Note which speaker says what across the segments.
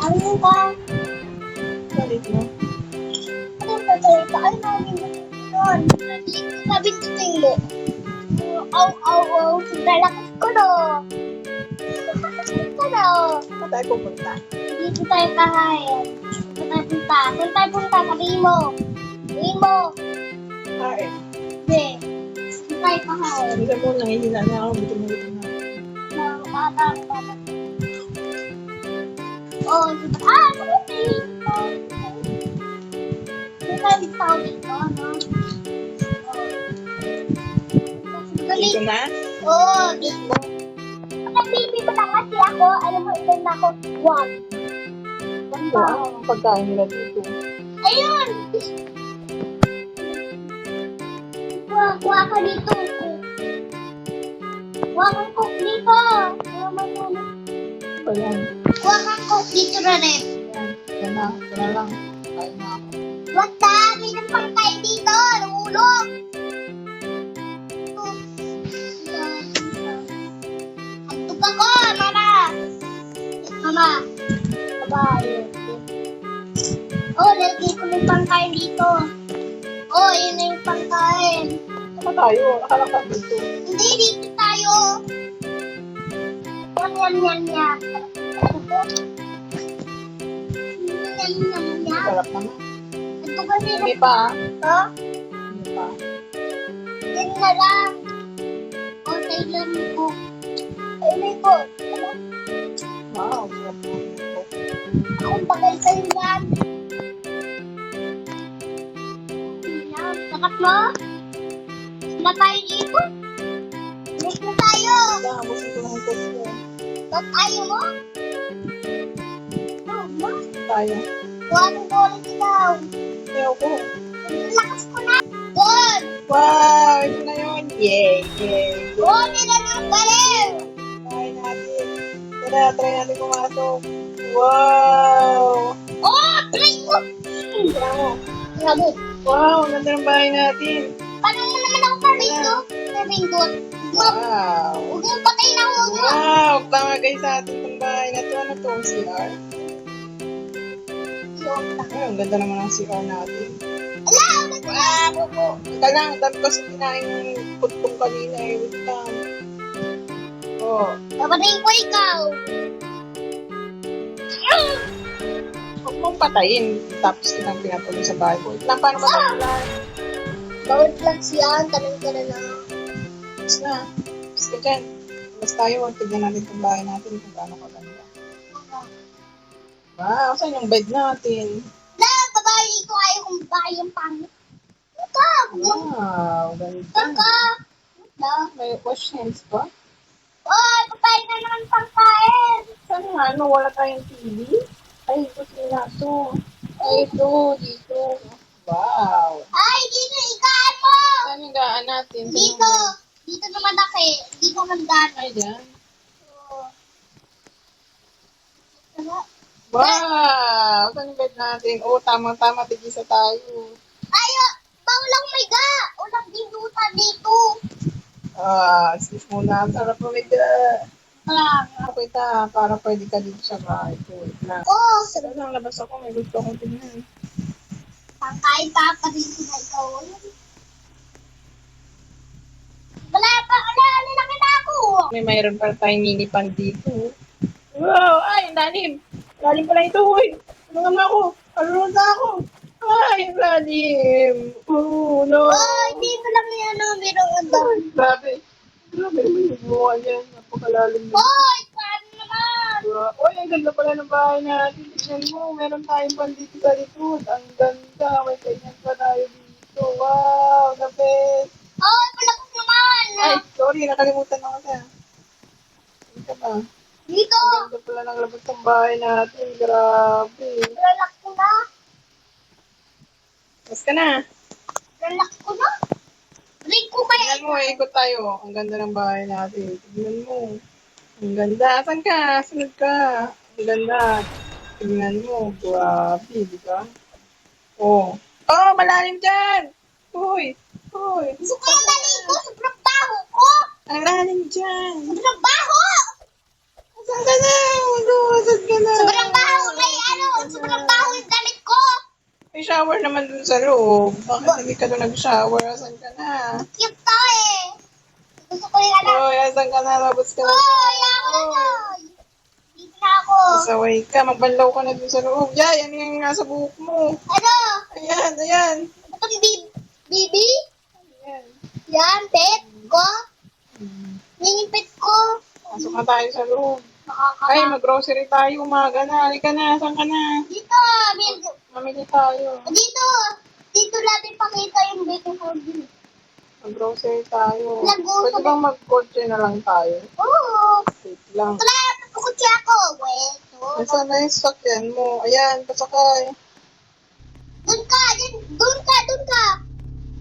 Speaker 1: Ano ba?
Speaker 2: Galit mo.
Speaker 1: Ano ba salita? Ay, namin yun. Sabi ko sa'yo. Aw, sobrang lakas ko, no? Ko, no?
Speaker 2: Saan tayo pupunta?
Speaker 1: Dito tayo kahayan. Dito tayo punta. Saan tayo punta? Sabihin mo. Sabihin mo.
Speaker 2: Kain.
Speaker 1: Hindi. Dito tayo kahayan.
Speaker 2: Hindi mo, nangihina na ako. Buto mo na.
Speaker 1: Bata. Oh, dito. Ah, sabi dito. Dito tayo dito, ano?
Speaker 2: Dito na?
Speaker 1: Oo, dito. Kapag baby pa lang kasi ako, alam mo, ilan na ako? 1.
Speaker 2: Wow, ang pagkain nila dito.
Speaker 1: Ayun! Kuha ka dito. Kuha kang coke dito.
Speaker 2: Ayan.
Speaker 1: Kuha kang coke dito na rin.
Speaker 2: Yan na. Yan na lang. Kain na ako.
Speaker 1: Wag na! May nang pangkain dito. Nahulog. Antok ako, mama. Mama. Bye. Oh, nalagay ko ng pangkain dito. Oh, yun na yung pangkain.
Speaker 2: Saan tayo? Nakalakad dito.
Speaker 1: Hindi, dito tayo. Yan. Yan.
Speaker 2: Sarap naman.
Speaker 1: Ito kasi
Speaker 2: Hindi pa ah.
Speaker 1: ito.
Speaker 2: Hindi pa.
Speaker 1: Yan na lang. O, Thailand ko. Thailand ko.
Speaker 2: Wow, sarap naman ito.
Speaker 1: Akong bagay sa'yo yan. Yan. Sakat mo? Sila tayo dito. Next na tayo.
Speaker 2: Wala, abusin ko lang ito.
Speaker 1: Ba't ayaw mo? No, ma.
Speaker 2: Tayo.
Speaker 1: Huwag ko ulit ikaw.
Speaker 2: Ayaw ko.
Speaker 1: Lakas ko na. Doon.
Speaker 2: Wow, ito na yun. Yay.
Speaker 1: Oh, nila ng baliw.
Speaker 2: Kain natin. Try natin pumasok. Wow.
Speaker 1: Oh, try ko.
Speaker 2: Tira mo.
Speaker 1: Grabe.
Speaker 2: Wow, ganda ng bahay natin.
Speaker 1: Paano mo naman ako parito? Nabindot.
Speaker 2: Wow.
Speaker 1: Huwag mong patay na huwag mo.
Speaker 2: Wow, tama guys sa ating itong bahay na ito. Ano itong CR? Ay, ang ganda naman ng CR natin.
Speaker 1: Ala, ulit na.
Speaker 2: Wow, ika lang, dami kasi kinain ng putong kanina eh. Wait lang. Oh,
Speaker 1: Papatayin ko ikaw.
Speaker 2: huwag mong patayin. Tapos kitang pinatuloy sa bahay ko. Wait lang, paano ba patuloy?
Speaker 1: Bawal plugs yan. Tanong ka na lang.
Speaker 2: Tapos na. Tapos ka dyan. Tapos tayo, tignan natin itong bahay natin kung gaano kaganda. Wow, saan yung bed natin?
Speaker 1: La, babae ko ayaw kong babae yung pangit. Ika,
Speaker 2: Wow, ganda.
Speaker 1: Ika. La.
Speaker 2: May wash hands ba?
Speaker 1: Oh, papayag na naman pangkain.
Speaker 2: Saan nga? Ano, wala tayong TV? Ay, ito sila. Ito. Ay, ito. Dito. Wow.
Speaker 1: Ay, dito, ikaan mo.
Speaker 2: Saan yung gaan natin? Saan
Speaker 1: Dito.
Speaker 2: yung-
Speaker 1: Dito naman ako eh. Dito magdaan.
Speaker 2: Ay, dyan.
Speaker 1: Oh. Diba?
Speaker 2: Wow! Saan yung bed natin? Oh, tama-tama. Tigisa tayo.
Speaker 1: Ayo, bawal may ga. Ulang dinduta dito.
Speaker 2: Ah, excuse muna. Ang sarap mo nito.
Speaker 1: Wala.
Speaker 2: Okay ta, para pwede ka dito sa bahay ko. Wait lang.
Speaker 1: Oh,
Speaker 2: Saan lang labas ako? May gusto akong tingnan.
Speaker 1: pangkain pa pa rin sila ikaw. Wala pa, laki na ako.
Speaker 2: Mayroon pa tayong mini pan dito. Wow! Ay, ang lalim! Lalim pala ito, uy! Tulungan mo ako! Alunod na ako! Ay, ang lalim! Oh, no!
Speaker 1: Oh, dito lang yan, merong ano.
Speaker 2: Ay, grabe! Grabe, may gumawa yan. Napakalalim na.
Speaker 1: Hoy, paano naman?
Speaker 2: Uy, ang ganda pala ng bahay natin. Tignan mo, meron tayong pan dito sa likod. Ang ganda! May ganyan pa tayo dito. Wow! The best!
Speaker 1: Hoy, palapos naman.
Speaker 2: Ay, sorry, nakalimutan ako na. Dito ba?
Speaker 1: Dito.
Speaker 2: Ang ganda pala ng labas ng bahay natin. Grabe.
Speaker 1: Relax ko na.
Speaker 2: Tapos ka na.
Speaker 1: Relax ko na. Ring ko kaya.
Speaker 2: Tignan mo, ikot tayo. Ang ganda ng bahay natin. Tignan mo. Ang ganda. Saan ka? Sunod ka. Ang ganda. Tignan mo. Grabe, di ba? Oh. Oh, malalim dyan! Uy! Uy!
Speaker 1: Gusto ko yung dali ko. Sobrang baho ko.
Speaker 2: Ang lalim dyan!
Speaker 1: Sobrang baho.
Speaker 2: Saan ka na? Saan ka na?
Speaker 1: Sobrang baho kaya.
Speaker 2: shower naman dun sa loob. Bakit hindi ka doon nag-shower? Asan ka na?
Speaker 1: Cute to eh. Gusto ko yung anak.
Speaker 2: Oy, asan ka na? Labas ka na.
Speaker 1: Oy, ako na to. Dito na ako.
Speaker 2: Pasaway ka. Magbanlaw ka na dun sa loob. Yay, ano yung nasa buhok mo?
Speaker 1: Ano?
Speaker 2: Ayan, ayan.
Speaker 1: Itong bibi?
Speaker 2: Ayan.
Speaker 1: Yan, pet ko. Ninipit ko.
Speaker 2: Pasok na tayo sa loob.
Speaker 1: Nakakala.
Speaker 2: Ay, mag-grocery tayo. Umaga na. Halika na. Saan ka na?
Speaker 1: Dito,
Speaker 2: Mamili tayo.
Speaker 1: dito. Dito natin pakita yung beautiful view.
Speaker 2: Mag-grocery tayo.
Speaker 1: Nag-grocery.
Speaker 2: Pwede bang mag-kotse na lang tayo?
Speaker 1: Oo.
Speaker 2: Wait lang.
Speaker 1: Wala, pagkukutsi ako. Wait.
Speaker 2: Nasaan na yung sasakyan mo? Ayan, pasakay.
Speaker 1: Doon ka, doon ka.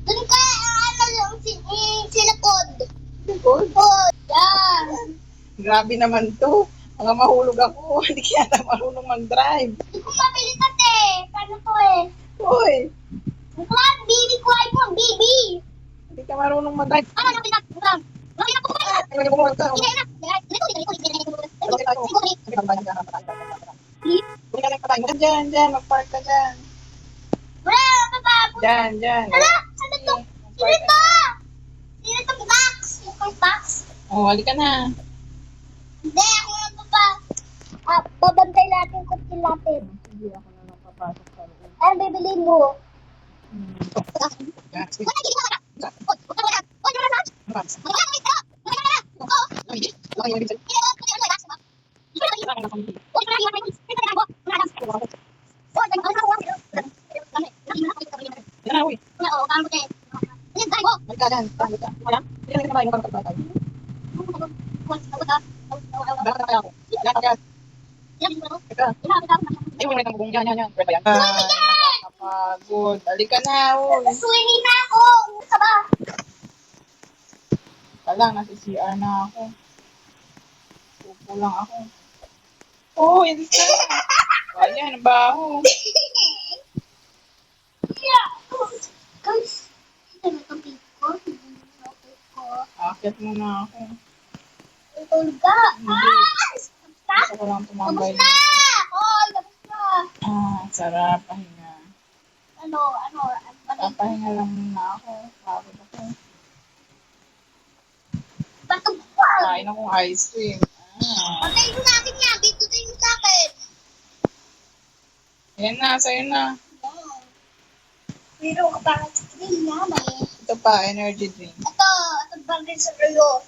Speaker 1: Doon ka, ano yung silikod.
Speaker 2: Good.
Speaker 1: Oh, yan.
Speaker 2: Grabe naman to. Mga mahulog ako. Hindi kaya na marunong mag-drive.
Speaker 1: Hindi ko mabili kasi. Paano to eh?
Speaker 2: Uy!
Speaker 1: Bukla, bibi ko, iPhone, bibi.
Speaker 2: Hindi ka marunong mag-drive.
Speaker 1: Ano, napinak, bukla. Napinak ko ba?
Speaker 2: Ay, may bumulog ka.
Speaker 1: Hindi na.
Speaker 2: Dyan. Mag-park ka dyan.
Speaker 1: Wala, papapos.
Speaker 2: Dyan.
Speaker 1: Ano? Saan to? Sino to? Sino to box? Yung box?
Speaker 2: Oh, halika na.
Speaker 1: Hindi, ako lang pa. Babantay natin yung kutsi natin.
Speaker 2: Hindi ako na lang papasok sa loob.
Speaker 1: Ano bibili mo?
Speaker 2: Yan, sige.
Speaker 1: Wala, hindi ka wala. Wala.
Speaker 2: Yan na, uy. Halika dyan. Halika. Wala? Hindi na kumain ng pagkakatay. Bakit na kaya ako? Yan, yan. Teka. Ay, wala nang bubong. Yan. Pwede yan. Nakakapagod. Halika na, uy.
Speaker 1: Swimming na ako. Gusto ba?
Speaker 2: Lang, nasa CR na ako. Upo lang ako. Oh, yan ka. Ayan, ang baho.
Speaker 1: Guys, ito na itong pink ko.
Speaker 2: Akit muna ako.
Speaker 1: Tulog ka.
Speaker 2: Gusto ko lang tumambay.
Speaker 1: Tapos na! Oy, tapos na.
Speaker 2: Sarap. Pahinga.
Speaker 1: Ano?
Speaker 2: Papahinga lang muna ako. Pagod ako.
Speaker 1: Batog pa.
Speaker 2: Kain akong ice cream.
Speaker 1: Patayin mo na akin yan. Dito tayo mo sa akin.
Speaker 2: Ayan na, sa'yo na.
Speaker 1: Pero kapag screen naman eh.
Speaker 2: Ito pa, energy drink.
Speaker 1: Ito bagay sa Rio.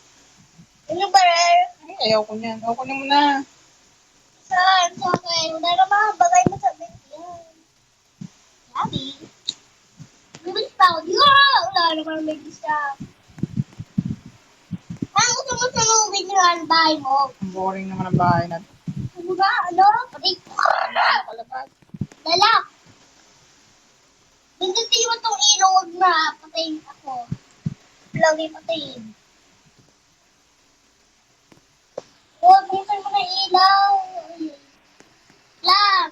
Speaker 1: Ano ba rin?
Speaker 2: Ay, ayaw ko niyan. Ayaw ko niyan muna.
Speaker 1: Saan? Sa akin. Wala naman. Bagay mo sa akin. Yan. Sabi. Bilis pa ako. Wala naman may isa. Ang gusto mo sa movie nyo ang bahay mo.
Speaker 2: Ang boring naman ang bahay natin.
Speaker 1: Ano ba? Ano? Patay.
Speaker 2: Palabas.
Speaker 1: Lala. Pindutin mo tong ilog na patayin ako. Lagi patayin. Huwag minsan mo na ilaw. Lang.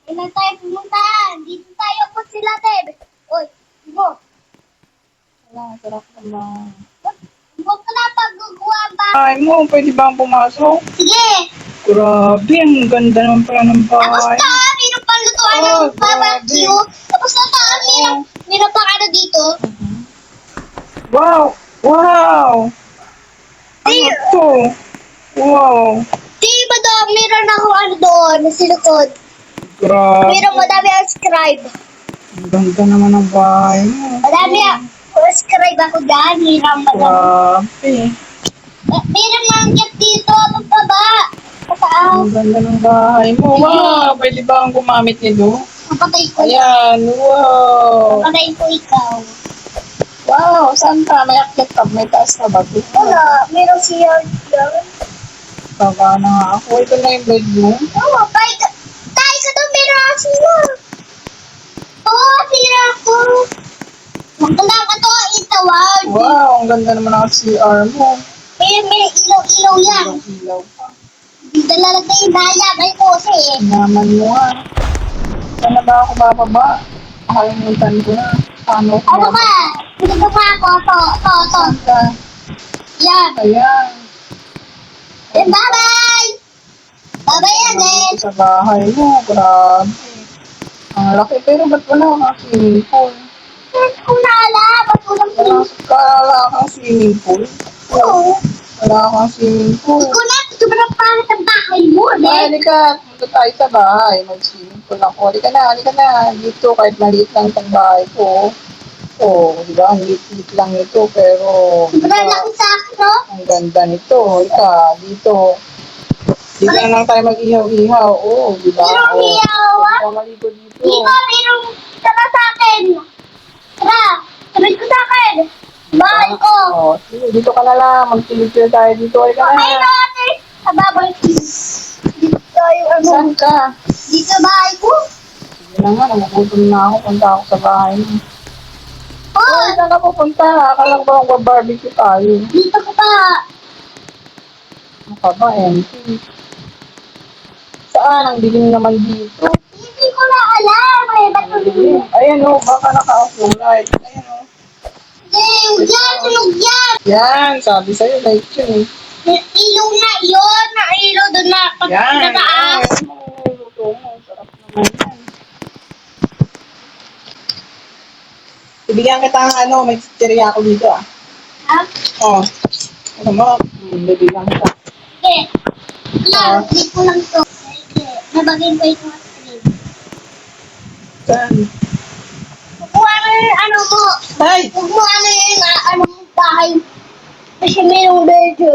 Speaker 1: Kailan tayo pumunta? Dito tayo po sila, Teb. Oy, mo.
Speaker 2: Wala, sarap naman.
Speaker 1: Huwag ka na pagguguha ba?
Speaker 2: Ay mo, pwede ba ang pumasok?
Speaker 1: Sige.
Speaker 2: Grabe, ang ganda naman pala ng
Speaker 1: Tapos
Speaker 2: bahay.
Speaker 1: na, mayroon pang lutuan
Speaker 2: Oh,
Speaker 1: ng barbecue. Tapos na mayroon pang ano dito.
Speaker 2: Wow! Ano to? Wow!
Speaker 1: Di ba daw, mayroon ako ano doon, na silikod.
Speaker 2: Grabe.
Speaker 1: Mayroon madami ang subscribe.
Speaker 2: Ang ganda naman ng bahay mo.
Speaker 1: Madami ang subscribe ako dyan. Mayroon madami.
Speaker 2: Grabe.
Speaker 1: Mayroon mga cat dito, pababa. Pataas.
Speaker 2: Ang ganda ng bahay mo. Wow! Pwede ba ang gumamit nito?
Speaker 1: Papatay ko.
Speaker 2: Ayan, wow!
Speaker 1: Papatay ko ikaw.
Speaker 2: Wow! Saan ka? May akyat ka? May taas na ba?
Speaker 1: Wala, mayroon siya dyan.
Speaker 2: Baka na nga ako. Ito na yung bedroom.
Speaker 1: Oo, tayo ka doon, mayroon ako sila. Oo, sila ako. Maganda ka to, itawag.
Speaker 2: Wow! Ang ganda naman ng CR mo.
Speaker 1: May ilaw-ilaw yan.
Speaker 2: Ilaw pa.
Speaker 1: Dito lalagay yung daya, may kose eh.
Speaker 2: Naman mo nga. Saan na ba ako bababa? Nakalimutan ko na. Paano ako
Speaker 1: Ano ba? Pinagawa ko, to.
Speaker 2: Saan ka?
Speaker 1: Yan.
Speaker 2: Ayan.
Speaker 1: And bye-bye! Bye-bye again!
Speaker 2: Sa bahay mo. Grabe. Ang Ang laki, pero ba't wala kang swimming pool?
Speaker 1: Kung naala, ba't walang
Speaker 2: Wala kang swimming pool?
Speaker 1: Oo.
Speaker 2: Wala kang swimming pool.
Speaker 1: Ikaw na, sobrang pangit ang bahay mo,
Speaker 2: Ay, halika. Punta tayo sa bahay. Mag-swimming pool ako. Halika na, halika na. Dito, kahit maliit lang itong bahay ko. Oh, di ba? Ang liit lang ito, pero...
Speaker 1: Sobrang laki sa akin, no?
Speaker 2: Ang ganda nito. Halika, dito. Dito na lang tayo mag-ihaw-ihaw. Oh, di ba?
Speaker 1: Merong ihaw, ah?
Speaker 2: Huwag maligo dito.
Speaker 1: Dito, merong tara sa akin. Tara, sabit ko sa akin. Bahay ko.
Speaker 2: Oh, sige, dito ka na lang. Mag-chill tayo dito. Halika na.
Speaker 1: Ay, no, ate. Sa babay ko. Dito tayo, ano?
Speaker 2: Saan ka?
Speaker 1: Dito sa bahay ko.
Speaker 2: Sige na nga, nagugutom na ako. Punta ako sa bahay mo.
Speaker 1: Oh,
Speaker 2: Saan ka pupunta? Akala ko ba mag-barbecue tayo?
Speaker 1: dito ko pa.
Speaker 2: Ano ka ba, empty? Saan? Ang dilim naman dito.
Speaker 1: Hindi ko na alam. Ay, ba't
Speaker 2: Ang dilim. Ayan o, baka naka-off yung light. Ayan o.
Speaker 1: Hindi, yan, tulog yan.
Speaker 2: Yan, sabi sa'yo, light yun eh.
Speaker 1: Ilaw na yun. Nailaw doon na. Pag
Speaker 2: Yan.
Speaker 1: nataas.
Speaker 2: Ayan mo, luto mo. Sarap naman yan. Ibigyan kita ng ano, may chichirya ako dito ah.
Speaker 1: Ha?
Speaker 2: Oh. Ano mo? Bibigyan kita.
Speaker 1: Okay. Lang, hindi ko lang to. Nabagin ko ito.
Speaker 2: Saan?
Speaker 1: Kung ano yung ano mo.
Speaker 2: Ay!
Speaker 1: Kung ano yung ano mo bahay. Kasi mayroong medyo.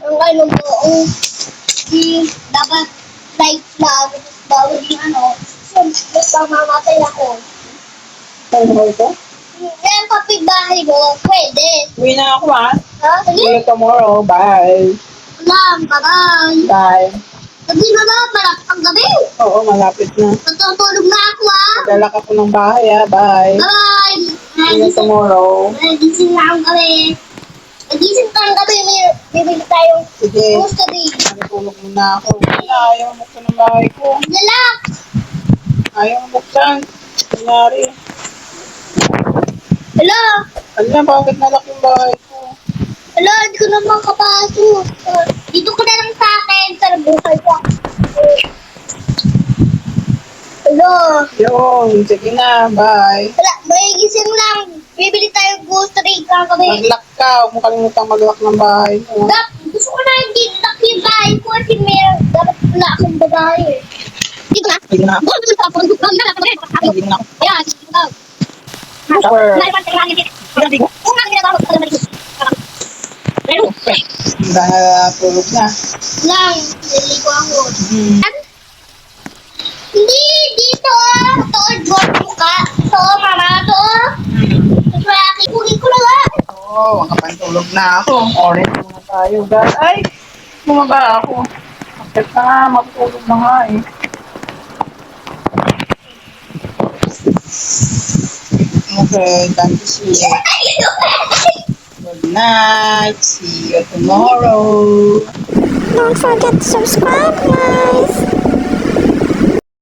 Speaker 1: Ang ano mo. Dapat light lang. Bawal yung ano. Siyempre, mamamatay ako.
Speaker 2: Saan mo ito?
Speaker 1: Yung kapitbahay mo, pwede.
Speaker 2: Uwi na ako ah.
Speaker 1: Ha?
Speaker 2: See
Speaker 1: Sige.
Speaker 2: you tomorrow. Bye.
Speaker 1: Lang, bye-bye.
Speaker 2: Bye.
Speaker 1: Gabi na ba? Malapit ang gabi.
Speaker 2: Oo, malapit na.
Speaker 1: Natutulog na ako ah.
Speaker 2: Dala ka po ng bahay ah. Bye.
Speaker 1: Bye!
Speaker 2: See you tomorrow.
Speaker 1: Nagising na ang gabi. Nagising ka ang gabi. Bibili tayong
Speaker 2: Sige.
Speaker 1: gusto din.
Speaker 2: Natulog muna ako. Wala, ayaw mabuksan ng bahay ko.
Speaker 1: Lalak!
Speaker 2: Ayaw mabuksan. Nangyari.
Speaker 1: Hala!
Speaker 2: Ala, bakit nalak yung bahay ko?
Speaker 1: Hala, hindi ko naman kapasok. Dito ko na lang sa akin. Sa buhay ko. Hala!
Speaker 2: Yun, sige na. Bye.
Speaker 1: Wala, may gising lang. Bibili tayo grocery kagabi.
Speaker 2: Mag-lock ka. Huwag mo kalimutang mag-lock ng bahay mo.
Speaker 1: Gusto ko na hindi lock yung bahay ko kasi may dapat wala akong babae. Dito na.
Speaker 2: Sige na.
Speaker 1: Doon sa phone ko. Doon na lang.
Speaker 2: Sige na.
Speaker 1: Ayan, dito na.
Speaker 2: Shower.
Speaker 1: Kung nga ginagawa ko, alam mo pero,
Speaker 2: Dahil tulog na.
Speaker 1: lang, niligo ako.
Speaker 2: Hmm.
Speaker 1: Hindi, dito ah. Tood mo ka. To, mama, to. Kasi kunin ko na nga.
Speaker 2: Oo, makapantulog na ako. Orange muna tayo, guys. Ay! Bumaba ako. Bakit na nga, matulog na nga eh. Okay, time to sleep. Good night. See you tomorrow.
Speaker 3: Don't forget to subscribe, guys.